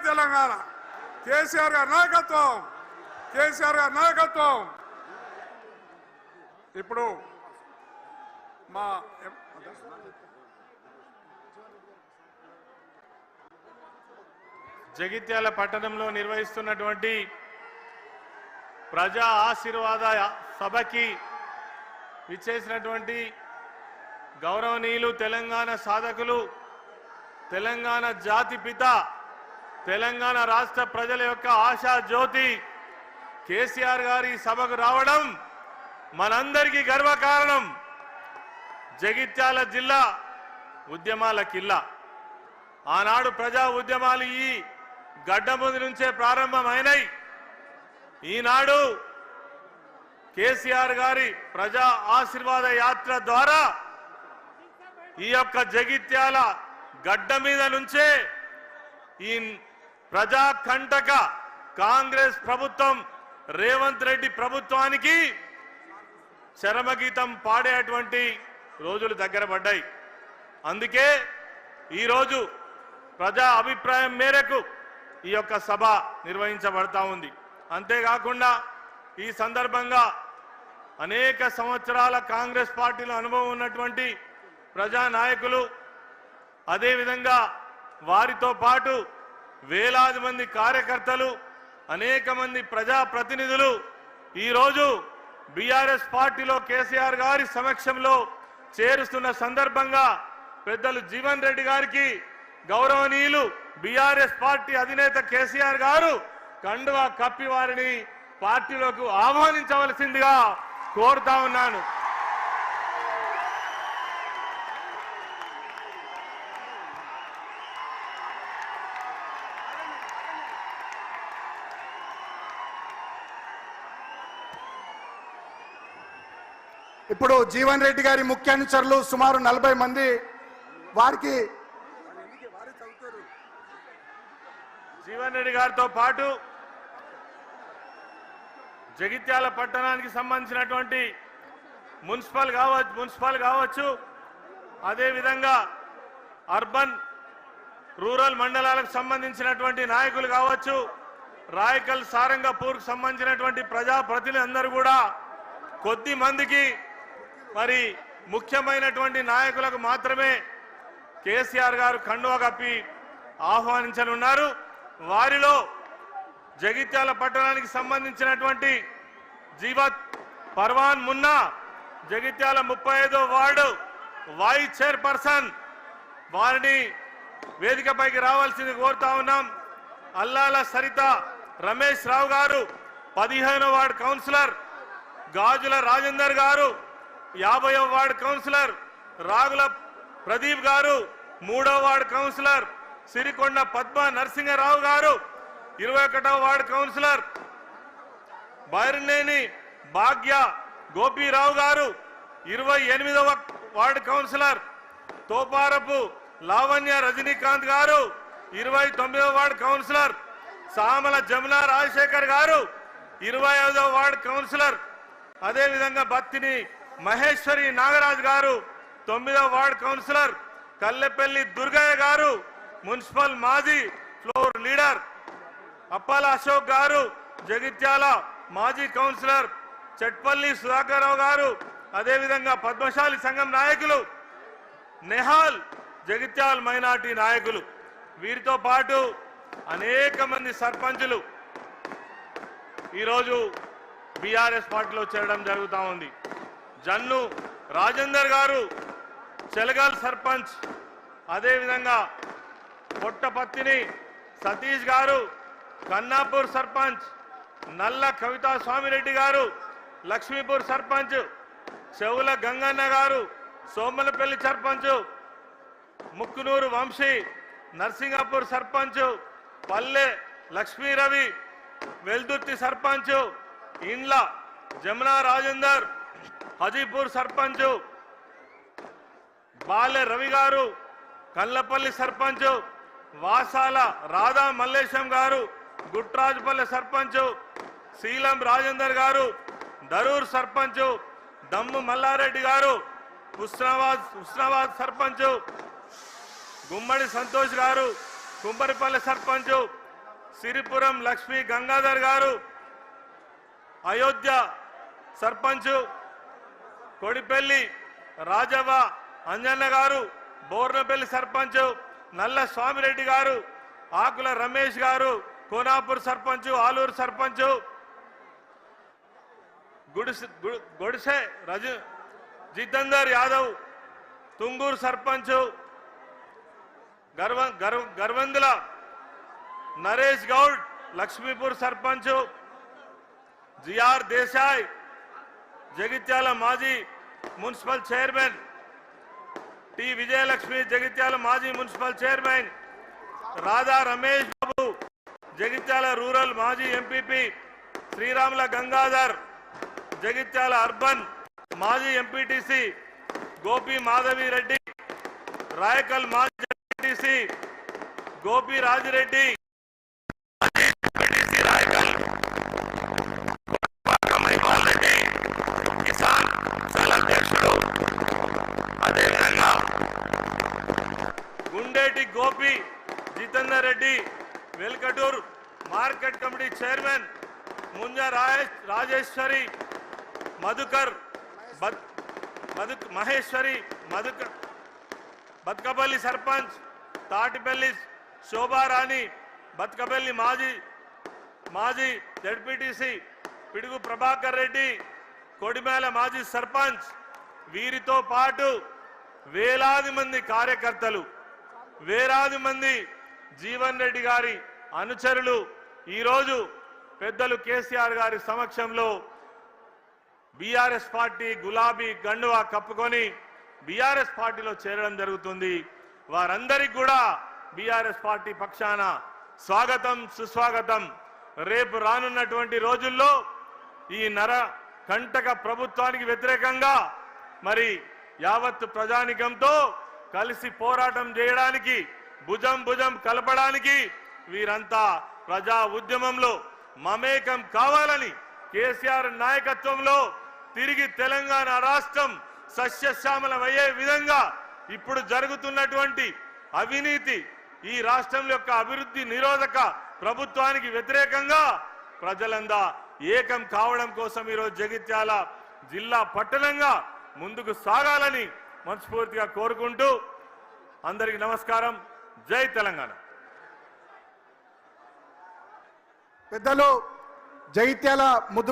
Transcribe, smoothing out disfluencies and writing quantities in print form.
తెలంగాణ. కేసీఆర్ గారి నాయకత్వం, కేసీఆర్ గారి నాయకత్వం. ఇప్పుడు మా జగిత్యాల పట్టణంలో నిర్వహిస్తున్నటువంటి ప్రజా ఆశీర్వాద సభకి విచ్చేసినటువంటి గౌరవనీయులు తెలంగాణ సాధకులు, తెలంగాణ జాతి పిత, తెలంగాణ రాష్ట్ర ప్రజల యొక్క ఆశా జ్యోతి కేసీఆర్ గారి సభకు రావడం మనందరికీ గర్వకారణం. జగిత్యాల జిల్లా ఉద్యమాల కిల్లా. ఆనాడు ప్రజా ఉద్యమాలు ఈ గడ్డ ముందు నుంచే ప్రారంభమైనాయి. ఈనాడు కేసీఆర్ గారి ప్రజా ఆశీర్వాద యాత్ర ద్వారా ఈ యొక్క జగిత్యాల గడ్డ మీద నుంచే ఈ ప్రజా కంటక కాంగ్రెస్ ప్రభుత్వం, రేవంత్ రెడ్డి ప్రభుత్వానికి చరమగీతం పాడేటువంటి రోజులు దగ్గర పడ్డాయి. అందుకే ఈరోజు ప్రజా అభిప్రాయం మేరకు ఈ యొక్క సభ నిర్వహించబడతా ఉంది. అంతేకాకుండా ఈ సందర్భంగా అనేక సంవత్సరాల కాంగ్రెస్ పార్టీలో అనుభవం ఉన్నటువంటి ప్రజా నాయకులు, అదేవిధంగా వారితో పాటు వేలాది మంది కార్యకర్తలు, అనేక మంది ప్రజా ప్రతినిధులు ఈరోజు బీఆర్ఎస్ పార్టీలో కేసీఆర్ గారి సమక్షంలో చేరుస్తున్న సందర్భంగా పెద్దలు జీవన్ రెడ్డి గారికి గౌరవనీయులు బీఆర్ఎస్ పార్టీ అధినేత కేసీఆర్ గారు కండువా కప్పి వారిని పార్టీలోకి ఆహ్వానించవలసిందిగా కోరుతా ఉన్నాను. ఇప్పుడు జీవన్ రెడ్డి గారి ముఖ్య అనుచరులు సుమారు 40 మంది వారికి జీవన్ రెడ్డి గారితో పాటు జగిత్యాల పట్టణానికి సంబంధించినటువంటి మున్సిపల్ కావచ్చు, అదేవిధంగా అర్బన్ రూరల్ మండలాలకు సంబంధించినటువంటి నాయకులు కావచ్చు, రాయకల్ సారంగపూర్కు సంబంధించినటువంటి ప్రజాప్రతినిధులందరూ కూడా కొద్ది మందికి, మరి ముఖ్యమైనటువంటి నాయకులకు మాత్రమే కేసీఆర్ గారు కండువా కప్పి ఆహ్వానించనున్నారు. వారిలో జగిత్యాల పట్టణానికి సంబంధించినటువంటి జీవత్ పర్వాన్ మున్నా, జగిత్యాల 35వ వార్డు వైస్ చైర్పర్సన్, వారిని వేదికపైకి రావాల్సింది కోరుతా ఉన్నాం. అల్లాల సరిత రమేష్ రావు గారు 15వ వార్డు కౌన్సిలర్, గాజుల రాజేందర్ గారు 50వ వార్డు కౌన్సిలర్, రాగుల ప్రదీప్ గారు 3వ వార్డు కౌన్సిలర్, సిరికొండ పద్మ నరసింహరావు గారు 21వ వార్డు కౌన్సిలర్, బైరనేని భాగ్య గోపీరావు గారు 28వ వార్డు కౌన్సిలర్, తోపారపు లావణ్య రజనీకాంత్ గారు 29వ వార్డు కౌన్సిలర్, సామల జమునా రాజశేఖర్ గారు 25వ వార్డు కౌన్సిలర్, అదేవిధంగా బత్తిని మహేశ్వరి నాగరాజ్ గారు 9వ వార్డు కౌన్సిలర్, కల్లెపల్లి దుర్గయ్య గారు మున్సిపల్ మాజీ ఫ్లోర్ లీడర్, అప్పాల అశోక్ గారు జగిత్యాల మాజీ కౌన్సిలర్, చెట్పల్లి సుధాకర్ రావు గారు, అదేవిధంగా పద్మశాలి సంఘం నాయకులు, నెహాల్ జగిత్యాల మైనార్టీ నాయకులు, వీరితో పాటు అనేక మంది సర్పంచులు ఈరోజు బీఆర్ఎస్ పార్టీలో చేరడం జరుగుతూ ఉంది. జన్ను రాజేందర్ గారు చెలగల్ సర్పంచ్, అదేవిధంగా పొట్టపత్తిని సతీష్ గారు కన్నాపూర్ సర్పంచ్, నల్ల కవితా స్వామిరెడ్డి గారు లక్ష్మీపూర్ సర్పంచ్, చెవుల గంగన్న గారు సోమలపల్లి సర్పంచ్, ముక్కునూరు వంశీ నర్సింగాపూర్ సర్పంచ్, పల్లె లక్ష్మీ రవి వెల్దుర్తి సర్పంచ్, ఇండ్ల జమునా రాజేందర్ హజీపూర్ సర్పంచ్, బాలె రవి గారు కల్లపల్లి సర్పంచ్, వాసాల రాధా మల్లేశం గారు గుట్రాజపల్లి సర్పంచ్, శీలం రాజేందర్ గారు దరూర్ సర్పంచ్, దమ్ము మల్లారెడ్డి గారు హుస్నాబాద్ సర్పంచ్, గుమ్మడి సంతోష్ గారు కుంబరిపల్లి సర్పంచ్, సిరిపురం లక్ష్మీ గంగాధర్ గారు, అయోధ్య సర్పంచ్ కొడిపల్లి రాజవ్వ అంజన్న గారు, బోర్నపల్లి సర్పంచ్ నల్ల స్వామిరెడ్డి గారు, ఆకుల రమేష్ గారు, కోనాపూర్ సర్పంచ్, ఆలూరు సర్పంచ్ గొడిసె జితేందర్ యాదవ్, తుంగూరు సర్పంచ్ గర్వందుల నరేష్ గౌడ్, లక్ష్మీపూర్ సర్పంచ్ జిఆర్ దేశాయ్, జగిత్యాల మాజీ municipal chairman T Vijayalakshmi, Jagtial మాజీ municipal chairman Radha Ramesh Babu, Jagtial rural మాజీ ఎంపీపీ శ్రీరాముల గంగాధర్, జగిత్యాల అర్బన్ మాజీ ఎంపీటీసీ గోపి మాధవి రెడ్డి, రాయకల్ మాజీ MPTC Gopi Rajireddy, Gundeti Gopi Jitender Reddy, Velgatoor market committee chairman Munja Rajeshwari, Madhukar Maheshwari, Bathukapalli sarpanch Tatipalli Shobharani, Bathukapalli మాజీ జడ్పీటీసీ పిడుగు ప్రభాకర్ రెడ్డి, కొడిమేల మాజీ సర్పంచ్, వీరితో పాటు వేలాది మంది కార్యకర్తలు, వేలాది మంది జీవన్ రెడ్డి గారి అనుచరులు ఈరోజు పెద్దలు కేసీఆర్ గారి సమక్షంలో బీఆర్ఎస్ పార్టీ గులాబీ గండువా కప్పుకొని బీఆర్ఎస్ పార్టీలో చేరడం జరుగుతుంది. వారందరికీ కూడా బీఆర్ఎస్ పార్టీ పక్షాన స్వాగతం సుస్వాగతం. రేపు రానున్నటువంటి రోజుల్లో ఈ కంటక ప్రభుత్వానికి వ్యతిరేకంగా మరి యావత్ ప్రజానికంతో కలిసి పోరాటం చేయడానికి, భుజం కలపడానికి వీరంతా ప్రజా ఉద్యమంలో మమేకం కావాలని కేసీఆర్ నాయకత్వంలో తిరిగి తెలంగాణ రాష్ట్రం సస్యశ్యామలమయ్యే విధంగా ఇప్పుడు జరుగుతున్నటువంటి అవినీతి, ఈ రాష్ట్రం యొక్క అభివృద్ధి నిరోధక ప్రభుత్వానికి వ్యతిరేకంగా ప్రజలందా ఏకం కావడం కోసం ఈరోజు జగిత్యాల జిల్లా పట్టణంగా ముందుకు సాగాలని మనస్ఫూర్తిగా కోరుకుంటూ అందరికీ నమస్కారం. జై తెలంగాణ. పెద్దలు జగిత్యాల ముద్దు